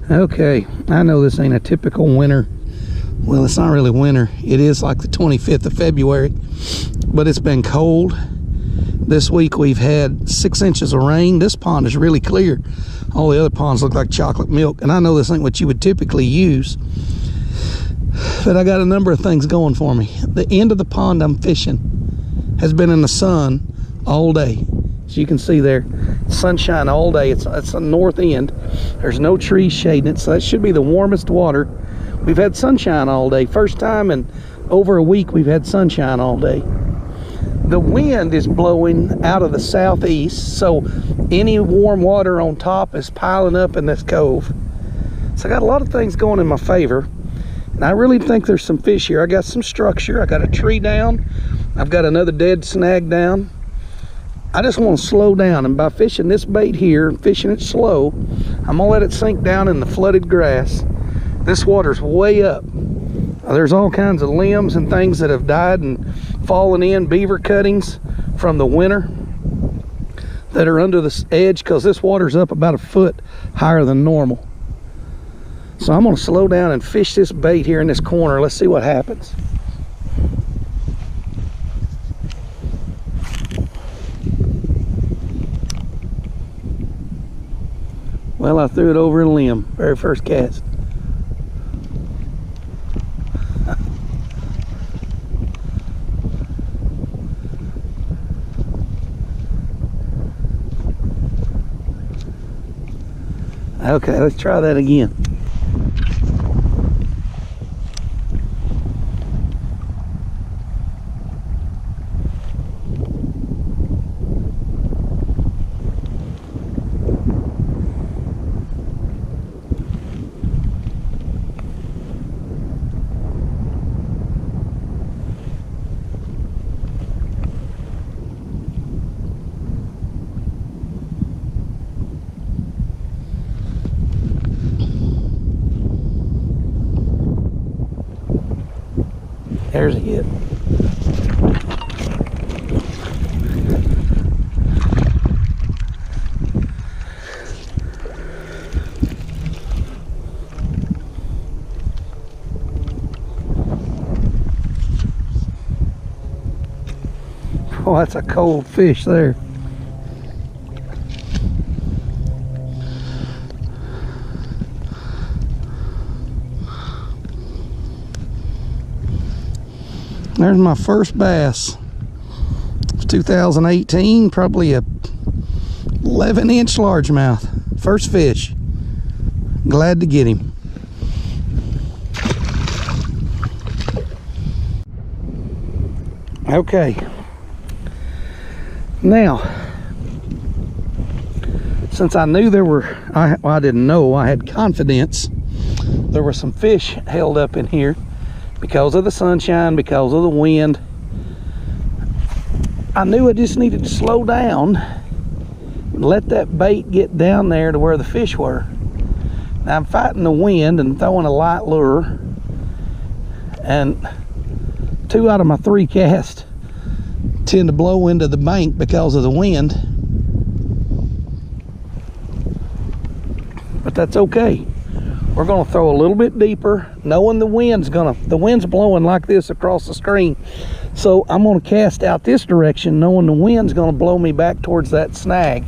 Okay, I know this ain't a typical winter. Well, it's not really winter. It is like the 25th of February, but it's been cold. This week we've had 6 inches of rain. This pond is really clear. All the other ponds look like chocolate milk, and I know this ain't what you would typically use, but I got a number of things going for me. The end of the pond I'm fishing has been in the sun all day. As you can see there, sunshine all day. It's the north end. There's no trees shading it, so that should be the warmest water. We've had sunshine all day. First time in over a week we've had sunshine all day. The wind is blowing out of the southeast, so any warm water on top is piling up in this cove. So I got a lot of things going in my favor, and I really think there's some fish here. I got some structure. I got a tree down. I've got another dead snag down. I just want to slow down, and by fishing this bait here and fishing it slow, I'm gonna let it sink down in the flooded grass. This water's way up. There's all kinds of limbs and things that have died and fallen in, beaver cuttings from the winter that are under the edge, because this water's up about a foot higher than normal. So I'm gonna slow down and fish this bait here in this corner. Let's see what happens. Well, I threw it over a limb, very first cast. Okay, let's try that again. There's a hit. Oh, that's a cold fish there. There's my first bass. It's 2018, probably a 11-inch largemouth. First fish. Glad to get him. Okay. Now, since I knew there were, I didn't know, I had confidence there were some fish held up in here because of the sunshine, because of the wind. I knew I just needed to slow down and let that bait get down there to where the fish were. Now I'm fighting the wind and throwing a light lure, and 2 out of my 3 casts tend to blow into the bank because of the wind, but that's okay. We're going to throw a little bit deeper, knowing the wind's blowing like this across the screen, so I'm going to cast out this direction knowing the wind's going to blow me back towards that snag.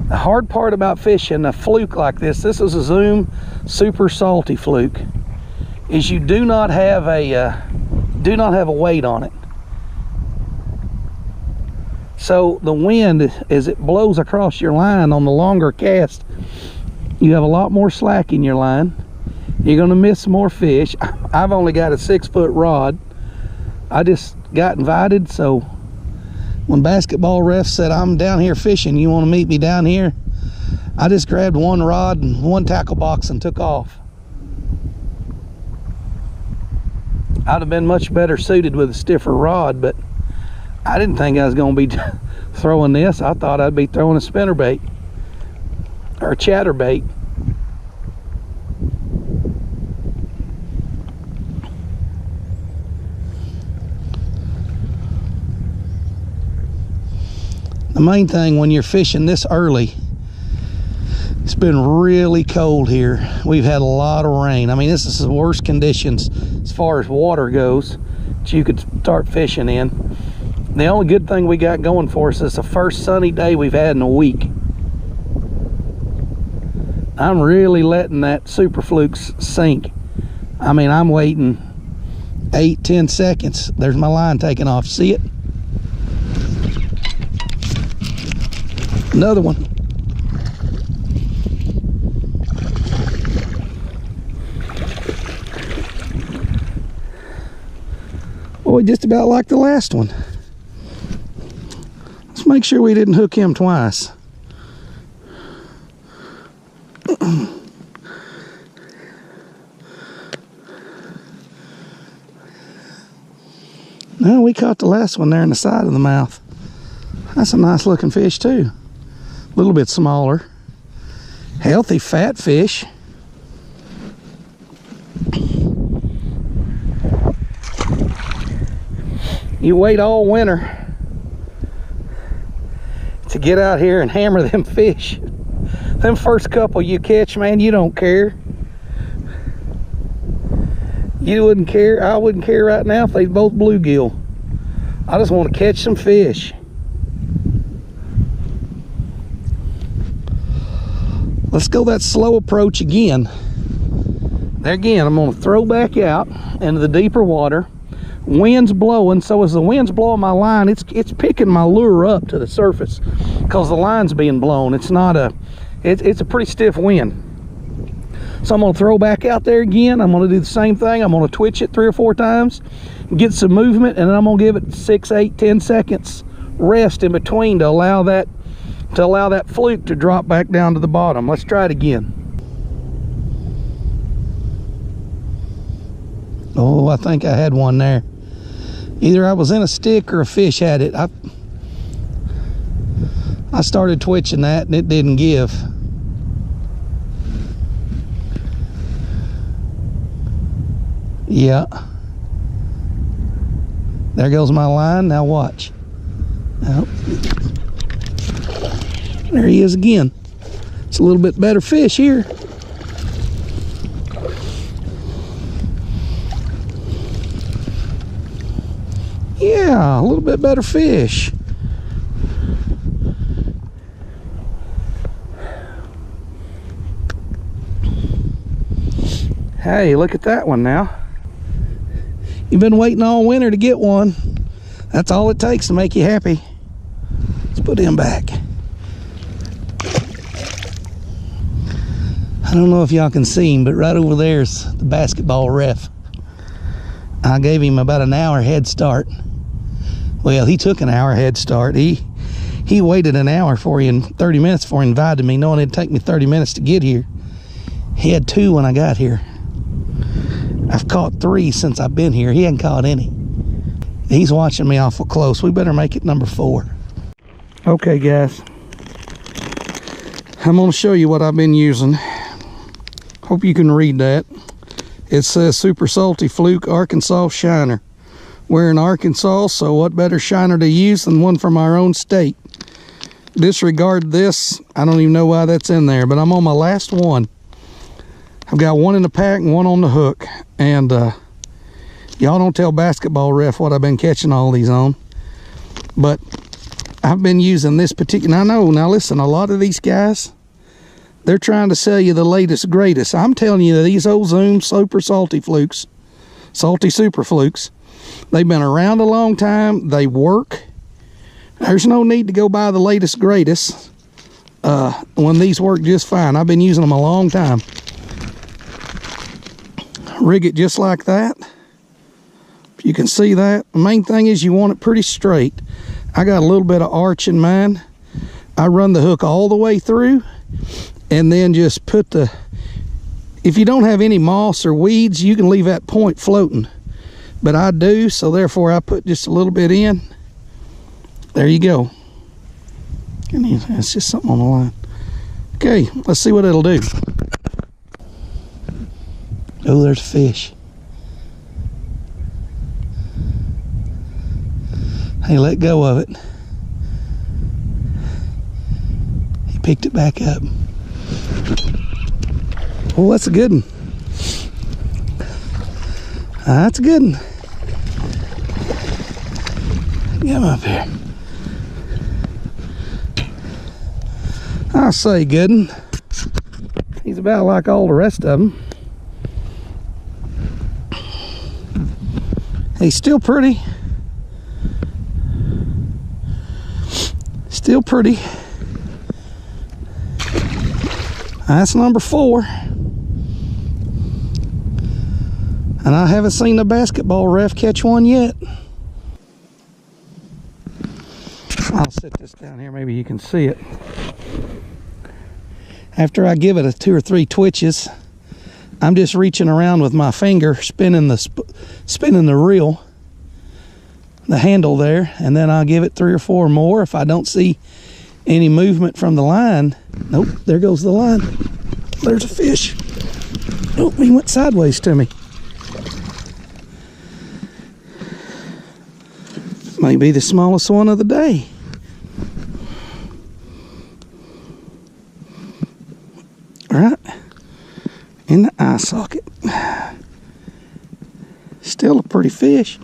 The hard part about fishing a fluke like this is a Zoom super salty fluke, is you do not have a weight on it. So the wind, as it blows across your line on the longer cast, you have a lot more slack in your line. You're going to miss more fish. I've only got a 6-foot rod. I just got invited, so when basketball refs said, I'm down here fishing, you want to meet me down here? I just grabbed 1 rod and 1 tackle box and took off. I'd have been much better suited with a stiffer rod, but I didn't think I was going to be throwing this. I thought I'd be throwing a spinnerbait or a chatterbait. The main thing when you're fishing this early, it's been really cold here. We've had a lot of rain. I mean, this is the worst conditions as far as water goes that you could start fishing in. The only good thing we got going for us is the first sunny day we've had in a week. I'm really letting that Super Flukes sink. I mean, I'm waiting 8-10 seconds. There's my line taking off. See it? Another one. Boy, just about like the last one. Let's make sure we didn't hook him twice. No, we caught the last one there in the side of the mouth. That's a nice looking fish too. A little bit smaller. Healthy fat fish. You wait all winter to get out here and hammer them fish. Them first couple you catch, man, you don't care. You wouldn't care. I wouldn't care right now if they both bluegill. I just want to catch some fish. Let's go that slow approach again. There again, I'm going to throw back out into the deeper water. Wind's blowing, so as the wind's blowing my line, it's picking my lure up to the surface because the line's being blown. It's not a, it's a pretty stiff wind. So I'm going to throw back out there again. I'm going to do the same thing. I'm going to twitch it 3 or 4 times, get some movement, and then I'm going to give it 6, 8, 10 seconds rest in between to allow that fluke to drop back down to the bottom. Let's try it again. Oh, I think I had one there. Either I was in a stick or a fish had it. I started twitching that and it didn't give. Yeah. There goes my line. Now watch. Oh. There he is again. It's a little bit better fish here. Yeah, a little bit better fish. Hey, look at that one now. You've been waiting all winter to get one. That's all it takes to make you happy. Let's put him back. I don't know if y'all can see him, but right over there's the basketball ref. I gave him about an hour head start. Well, he took an hour head start. He waited an hour for you and 30 minutes before he invited me, knowing it'd take me 30 minutes to get here. He had 2 when I got here. I've caught 3 since I've been here. He hadn't caught any. He's watching me awful close. We better make it number 4. Okay, guys. I'm going to show you what I've been using. Hope you can read that. It says Super Salty Fluke Arkansas Shiner. We're in Arkansas, so what better shiner to use than one from our own state? Disregard this. I don't even know why that's in there, but I'm on my last one. I've got one in the pack and one on the hook. And y'all don't tell basketball ref what I've been catching all these on. But I've been using this particular, I know, now listen, a lot of these guys, they're trying to sell you the latest, greatest. I'm telling you that these old Zoom Super Salty Flukes, Salty Super Flukes, they've been around a long time. They work. There's no need to go buy the latest, greatest when these work just fine. I've been using them a long time. Rig it just like that. You can see that. The main thing is you want it pretty straight. I got a little bit of arch in mine. I run the hook all the way through and then just put the, if you don't have any moss or weeds, you can leave that point floating. But I do, so therefore I put just a little bit in. There you go. It's just something on the line. Okay, let's see what it'll do. Oh, there's a fish. Hey, let go of it. picked it back up. Oh, that's a good one. That's a good one. Get him up here. I'll say good one. He's about like all the rest of them. He's still pretty. Still pretty. That's number 4. And I haven't seen the basketball ref catch one yet. I'll set this down here, maybe you can see it. After I give it a 2 or 3 twitches, I'm just reaching around with my finger, spinning the reel, the handle there, and then I'll give it 3 or 4 more. If I don't see any movement from the line, nope, there goes the line. There's a fish. Nope, he went sideways to me. Might be the smallest one of the day. Right in the eye socket. Still a pretty fish.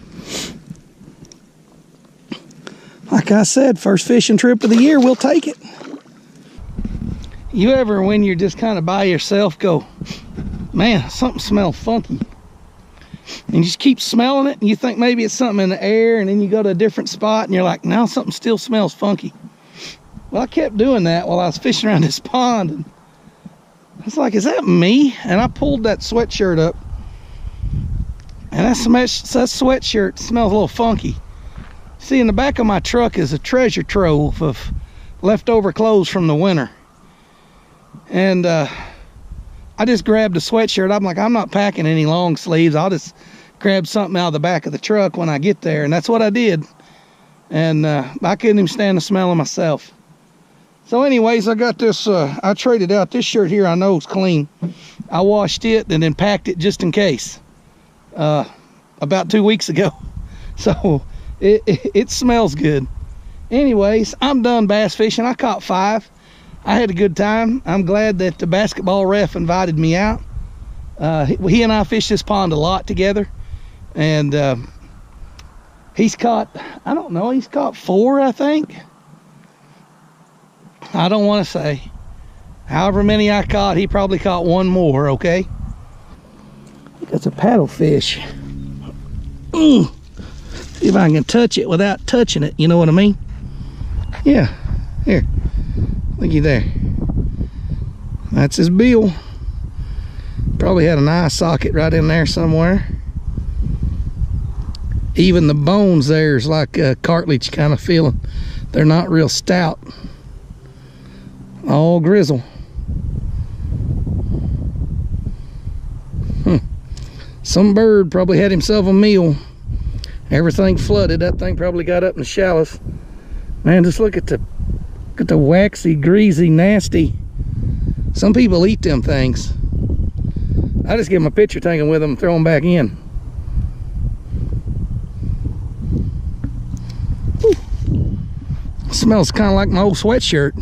Like I said, first fishing trip of the year, we'll take it. You ever, when you're just kind of by yourself, go, man, something smells funky, and you just keep smelling it, and you think maybe it's something in the air, and then you go to a different spot and you're like, no, something still smells funky. Well, I kept doing that while I was fishing around this pond, and I was like, is that me? And I pulled that sweatshirt up, and that sweatshirt smells a little funky. See, in the back of my truck is a treasure trove of leftover clothes from the winter. And I just grabbed a sweatshirt. I'm like, I'm not packing any long sleeves. I'll just grab something out of the back of the truck when I get there. And that's what I did. And I couldn't even stand the smell of myself. So anyways, I got this, I traded out this shirt here. I know it's clean. I washed it and then packed it just in case about 2 weeks ago. So it smells good. Anyways, I'm done bass fishing. I caught 5. I had a good time. I'm glad that the basketball ref invited me out. He and I fished this pond a lot together, and he's caught, I don't know, he's caught 4, I think. I don't want to say. However many I caught, he probably caught 1 more, okay? I think that's a paddlefish. See if I can touch it without touching it, you know what I mean? Yeah, here. Looky there. That's his bill. Probably had an eye socket right in there somewhere. Even the bones there is like a cartilage kind of feeling. They're not real stout. All grizzle. Some bird probably had himself a meal. Everything flooded. That thing probably got up in the shallows. Man, just look at the waxy, greasy, nasty. Some people eat them things. I just give them a picture taken with them and throw them back in. Whew. Smells kind of like my old sweatshirt.